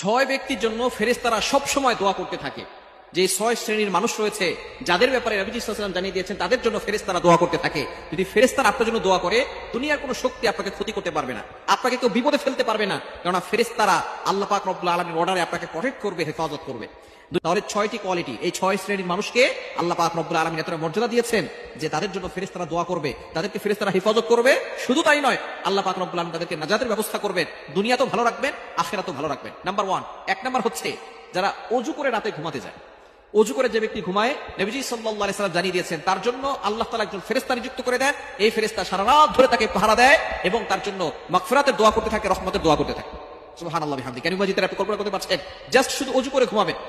ছয় ব্যক্তির জন্য ফেরেশতারা সব সময় দোয়া করতে থাকে। যে ছয় শ্রেণীর মানুষ রয়েছে যাদের ব্যাপারে নবী সাল্লাল্লাহু আলাইহি ওয়াসাল্লাম জানিয়ে দিয়েছেন, তাদের জন্য ফেরেশতারা দোয়া করতে থাকে। যদি ফেরেশতারা আপনার জন্য দোয়া করে, দুনিয়ার কোনো শক্তি আপনাকে ক্ষতি করতে পারবে না, আপনাকে কেউ বিপদে ফেলতে পারবে না, কারণ ফেরেশতারা আল্লাহ পাক রব্বুল আলামিনের অর্ডারে আপনাকে প্রটেক্ট করবে, হেফাজত করবে। তাহলে ছয়টি কোয়ালিটি, এই ছয় শ্রেণীর মানুষকে আল্লাহ পাক রব্বুল আলামিন এতটা মর্যাদা দিয়েছেন যে তাদের জন্য ফেরেশতারা দোয়া করবে, তাদেরকে ফেরেশতারা হেফাজত করবে। শুধু তাই নয়, আল্লাহ পাক রব্বুল আলামিন তাদেরকে নাজাতের ব্যবস্থা করবেন, দুনিয়া তো ভালো রাখবেন, আখিরাতও ভালো রাখবেন। নাম্বার 1, এক নাম্বার হচ্ছে যারা ওযু করে রাতে ঘুমাতে যায়। ওযু করে যে ব্যক্তি ঘুমায়, নবীজি সাল্লাল্লাহু আলাইহি সাল্লাম জানিয়ে দিয়েছেন তার জন্য আল্লাহ তাআলা একজন ফেরেশতা নিযুক্ত করে দেন। এই ফেরেশতা সারা রাত ধরে তাকে পাহারা দেয় এবং তার জন্য মাগফিরাতের দোয়া করতে থাকে, রহমতের দোয়া করতে থাকে। সুবহানাল্লাহ বিহামদি। কেন মাজিদের আপনি কল্পনা করতে পারছেন? জাস্ট শুধু ওযু করে ঘুমাবেন।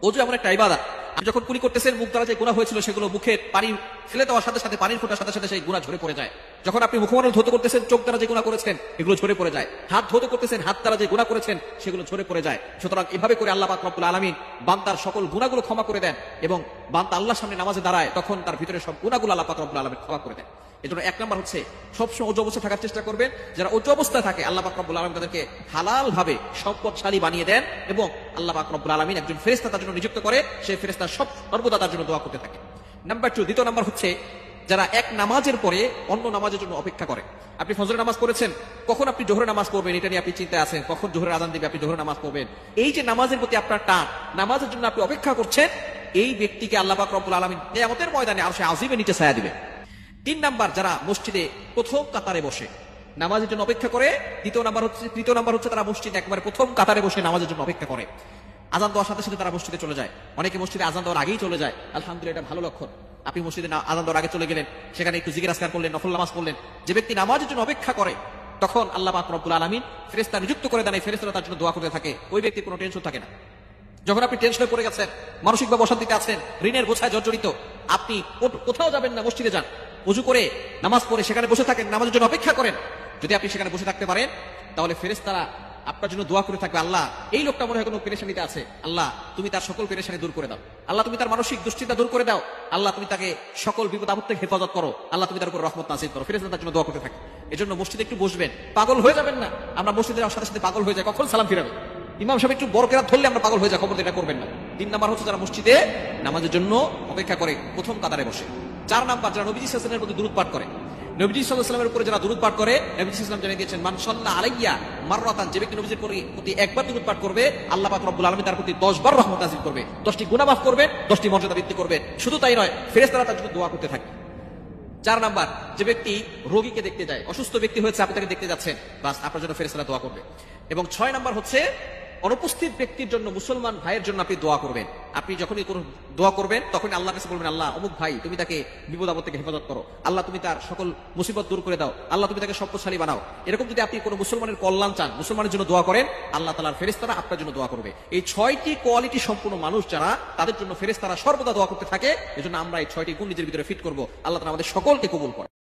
ওযু এমন একটা ইবাদত, আপনি যখন কুলি করতেছেন মুখ দ্বারা যে গুনাহ হয়েছিল সেগুলো মুখে পানি ফেলে দেওয়ার সাথে সাথে, পানির ফোঁটার সাথে সাথে সেই গুনাহ ঝরে পড়ে যায়। যখন আপনি মুখমণ্ডল ধৌত করতেছেন, চোখ দ্বারা যে গুনাহ করেছেন এগুলো ঝরে পড়ে যায়। হাত ধৌত করতেছেন, হাত দ্বারা যে গুনাহ করেছেন সেগুলো ঝরে পড়ে যায়। সুতরাং এভাবে করে আল্লাহ পাক রব্বুল আলামিন বান্দার সকল গুনাহগুলো ক্ষমা করে দেন এবং বান্দা আল্লাহর সামনে নামাজে দাঁড়ায় তখন তার ভিতরে সব গুনাহগুলো আল্লাহ পাক রব্বুল আলামিন ক্ষমা করে দেন। এজন্য এক নাম্বার হচ্ছে সবসময় ওযু অবস্থায় থাকার চেষ্টা করবেন। যারা ওযু অবস্থায় থাকে আল্লাহ পাক রব্বুল আলামিন তাদেরকে হালাল ভাবে সম্পদশালী বানিয়ে দেন এবং আল্লাহ পাক রব্বুল আলামিন একজন ফেরেশতা তার জন্য নিযুক্ত করে, সেই ফেরেশতা সর্বদা তার জন্য দোয়া করতে থাকে। নাম্বার 2, দ্বিতীয় নাম্বার হচ্ছে যারা এক নামাজের পরে অন্য নামাজের জন্য অপেক্ষা করে। আপনি ফজরের নামাজ পড়েছেন, কখন আপনি জোহরের নামাজ পড়বেন এটা নিয়ে আপনি চিন্তায় আছেন, কখন জোহরের আযান দিবে আপনি জোহরের নামাজ পড়বেন। এই যে নামাজের প্রতি আপনার টান, নামাজের জন্য আপনি অপেক্ষা করছেন, এই ব্যক্তিকে আল্লাহ পাক রব্বুল আলামিন কিয়ামতের ময়দানে আরশে আজিমে নিচে ছায়া দিবেন। 3 নাম্বার, যারা মসজিদে প্রথম কাতারে বসে নামাজের জন্য অপেক্ষা করে। তৃতীয় নাম্বার হচ্ছে তারা মসজিদে একবারে প্রথম কাতারে বসে নামাজের জন্য অপেক্ষা করে। আজান দেওয়ার সাথে সাথে তারা মসজিদে চলে যায়। অনেকে মসজিদে আজান দেওয়ার আগেই চলে যায়, আলহামদুলিল্লাহ এটা ভালো লক্ষণ। আপনি মসজিদে আজান দেওয়ার আগে চলে গেলেন, সেখানে একটু জিকির আজকার করলেন, নফল নামাজ পড়লেন। যে ব্যক্তি নামাজের জন্য অপেক্ষা করে তখন আল্লাহ পাক রব্বুল আলামিন ফেরেশতা নিযুক্ত করে দেন, এই ফেরেশতারা তার জন্য দোয়া করতে থাকে। ওই ব্যক্তির কোনো টেনশন থাকে না। যখন আপনি টেনশনে পড়ে গেছেন, মানসিকভাবে অশান্তিতে আছেন, ঋণের বোঝায় জর্জরিত, আপনি কোথাও যাবেন না, মসজিদে যান, ওযু করে নামাজ পড়ে সেখানে বসে থাকেন, নামাজের জন্য অপেক্ষা করেন। যদি আপনি সেখানে বসে থাকতে পারেন তাহলে ফেরেশতারা আপনার জন্য দোয়া করে থাকবে, আল্লাহ এই লোকটা মনে হয় কোনো পেরেশানিতে আছে, আল্লাহ তুমি তার সকল পেরেশানি দূর করে দাও, আল্লাহ তুমি তার মানসিক দুশ্চিন্তা দূর করে দাও, আল্লাহ তুমি তাকে সকল বিপদ আপদ থেকে হেফাজত করো, আল্লাহ তুমি তার উপর রহমত নাযিল করো। ফেরেশতারা তার জন্য দোয়া করতে থাকে। এজন্য মসজিদে একটু বসবেন, পাগল হয়ে যাবেন না। আমরা মসজিদে যাওয়ার সাথে সাথে পাগল হয়ে যাই, কখন সালাম ফিরাবে, ইমাম সাহেব একটু বড় কেরাত ধরলে আমরা পাগল হয়ে যাই, খবর এটা করবেন না। 3 নাম্বার হচ্ছে যারা মসজিদে নামাজের জন্য অপেক্ষা করে প্রথম কাতারে বসে। 4 নাম্বার, যারা নবীজি সাল্লাল্লাহু আলাইহি ওয়াসাল্লামের প্রতি দুরূদ পাঠ করে। নবীজি সাল্লাল্লাহু আলাইহি ওয়াসাল্লামের উপরে যারা দুরূদ পাঠ করে, নবীজি সাল্লাল্লাহু আলাইহি ওয়াসাল্লাম জানিয়ে দিয়েছেন, মান সাল্লা আলাইয়া মাররাতান, যে ব্যক্তি নবীজির প্রতি একবার দুরূদ পাঠ করবে আল্লাহ পাক রব্বুল আলামিন তার প্রতি 10 বার রহমত নাযিল করবে, 10টি গুনাহ মাফ করবে, 10টি মর্যাদা বৃদ্ধি করবে। শুধু তাই নয়, ফেরেশতারা তার জন্য দোয়া করতে থাকে। 4 নাম্বার, যে ব্যক্তি রোগীকে দেখতে যায়, অসুস্থ ব্যক্তি হয়েছে, আপনি তাকে দেখতে যাচ্ছেন, বাস আপনার জন্য ফেরেশতারা দোয়া করবে। এবং 6 নাম্বার হচ্ছে অনুপস্থিত ব্যক্তির জন্য, মুসলমান ভাইয়ের জন্য আপনি দোয়া করবেন। আপনি যখনই কোনো দোয়া করবেন তখনই আল্লাহর কাছে বলবেন, আল্লাহ অমুক ভাই তুমি তাকে বিপদ আপদ থেকে হেফাজত করো, আল্লাহ তুমি তার সকল মুসিবত দূর করে দাও, আল্লাহ তুমি তাকে সম্পদশালী বানাও। এরকম যদি আপনি কোনো মুসলমানের কল্যাণ চান, মুসলমানের জন্য দোয়া করেন, আল্লাহ তাআলার ফেরেশতারা আপনার জন্য দোয়া করবে। এই 6টি কোয়ালিটি সম্পূর্ণ মানুষ যারা, তাদের জন্য ফেরেশতারা সর্বদা দোয়া করতে থাকে। এজন্য আমরা এই 6টি গুণ নিজের ভিতরে ফিট করব। আল্লাহ তাআলা আমাদের সকলকে কবুল করে।